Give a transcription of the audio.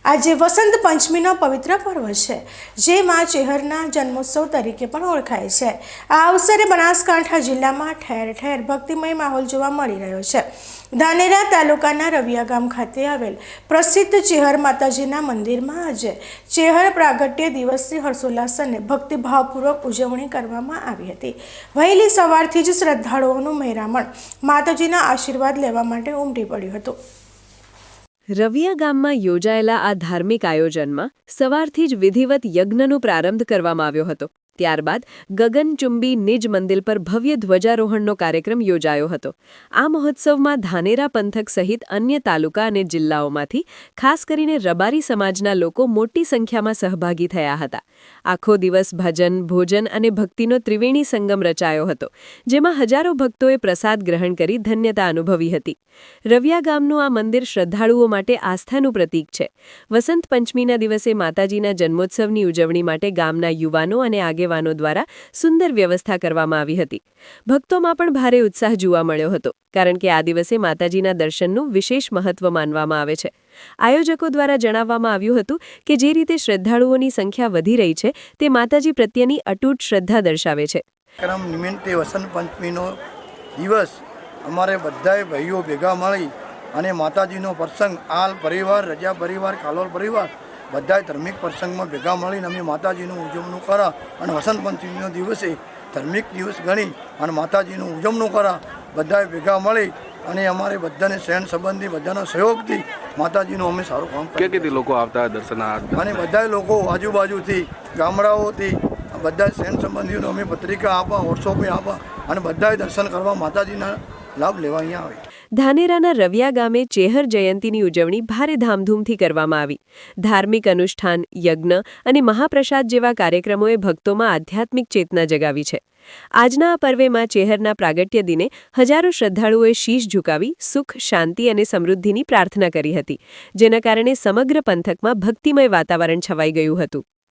આજે વસંત પંચમીનો પવિત્ર પર્વ છે, જે માં ચેહરના જન્મોત્સવ તરીકે પણ ઓળખાય છે। આ અવસરે બનાસકાંઠા જિલ્લામાં ઠેર ઠેર ભક્તિમય માહોલ જોવા મળી રહ્યો છે। ધાનેરા તાલુકાના રવિયા ગામ ખાતે આવેલ પ્રસિદ્ધ ચેહર માતાજીના મંદિરમાં આજે ચેહર પ્રાગટ્ય દિવસની હર્ષોલ્લાસ અને ભક્તિભાવપૂર્વક ઉજવણી કરવામાં આવી હતી। વહેલી સવારથી જ શ્રદ્ધાળુઓનું મહેરામણ માતાજીના આશીર્વાદ લેવા માટે ઉમટી પડ્યું હતું। રવિયા ગામમાં યોજાયેલા આ ધાર્મિક આયોજનમાં સવારથી જ વિધિવત યજ્ઞનો પ્રારંભ કરવામાં આવ્યો હતો। ત્યારબાદ ગગનચુંબી નિજ મંદિર પર ભવ્ય ધ્વજારોહણનો કાર્યક્રમ યોજાયો હતો। આ મહોત્સવમાં ધાનેરા પંથક સહિત અન્ય તાલુકા અને જિલ્લાઓમાંથી ખાસ કરીને રબારી સમાજના લોકો મોટી સંખ્યામાં સહભાગી થયા હતા। આખો દિવસ ભજન, ભોજન અને ભક્તિનો ત્રિવેણી સંગમ રચાયો હતો, જેમાં હજારો ભક્તોએ પ્રસાદ ગ્રહણ કરી ધન્યતા અનુભવી હતી। રવિયા ગામનું આ મંદિર શ્રદ્ધાળુઓ માટે આસ્થાનું પ્રતીક છે। વસંત પંચમીના દિવસે માતાજીના જન્મોત્સવની ઉજવણી માટે ગામના યુવાનો અને આગેવાનો દ્વારા સુંદર વ્યવસ્થા કરવામાં આવી હતી। ભક્તોમાં પણ ભારે ઉત્સાહ જોવા મળ્યો હતો, કારણ કે આ દિવસે માતાજીના દર્શનનું વિશેષ મહત્વ માનવામાં આવે છે। આયોજકો દ્વારા જણાવવામાં આવ્યું હતું કે જે રીતે શ્રદ્ધાળુઓની સંખ્યા વધી રહી છે, તે માતાજી પ્રત્યેની અતૂટ શ્રદ્ધા દર્શાવે છે। કાર્યક્રમ નિમિત્તે વસંત પંચમીનો દિવસ અમારે બધાએ ભાઈઓ ભેગા મળી અને માતાજીનો પ્રસંગ આલ પરિવાર, રજા પરિવાર, કાલોલ પરિવાર બધા ધાર્મિક પ્રસંગમાં ભેગા મળીને અમે માતાજીનું ઉજવણું કરા અને વસંત પંચમીનો દિવસે ધાર્મિક દિવસ ગણી અને માતાજીનું ઉજવણું કરા બધાએ ભેગા મળી અને અમારે બધાને સહન સંબંધી બધાના સહયોગથી માતાજીનું અમે સારું કામ કરીએ। કેટલી લોકો આવતા દર્શનાર્થે અને બધા લોકો આજુબાજુથી ગામડાઓથી બધા સહન સંબંધીઓને અમે પત્રિકા આપવા, વોટ્સઅપે આપવા અને બધાએ દર્શન કરવા માતાજીના લાભ લેવા અહીંયા આવે। ધાનેરાના રવિયા ગામે ચેહર જયંતીની ઉજવણી ભારે ધામધૂમથી કરવામાં આવી। ધાર્મિક અનુષ્ઠાન, યજ્ઞ અને મહાપ્રસાદ જેવા કાર્યક્રમોએ ભક્તોમાં આધ્યાત્મિક ચેતના જગાવી છે। આજના આ પર્વેમાં ચેહરના પ્રાગટ્ય દિને હજારો શ્રદ્ધાળુઓએ શીશ ઝુકાવી સુખ, શાંતિ અને સમૃદ્ધિની પ્રાર્થના કરી હતી, જેના કારણે સમગ્ર પંથકમાં ભક્તિમય વાતાવરણ છવાઈ ગયું હતું।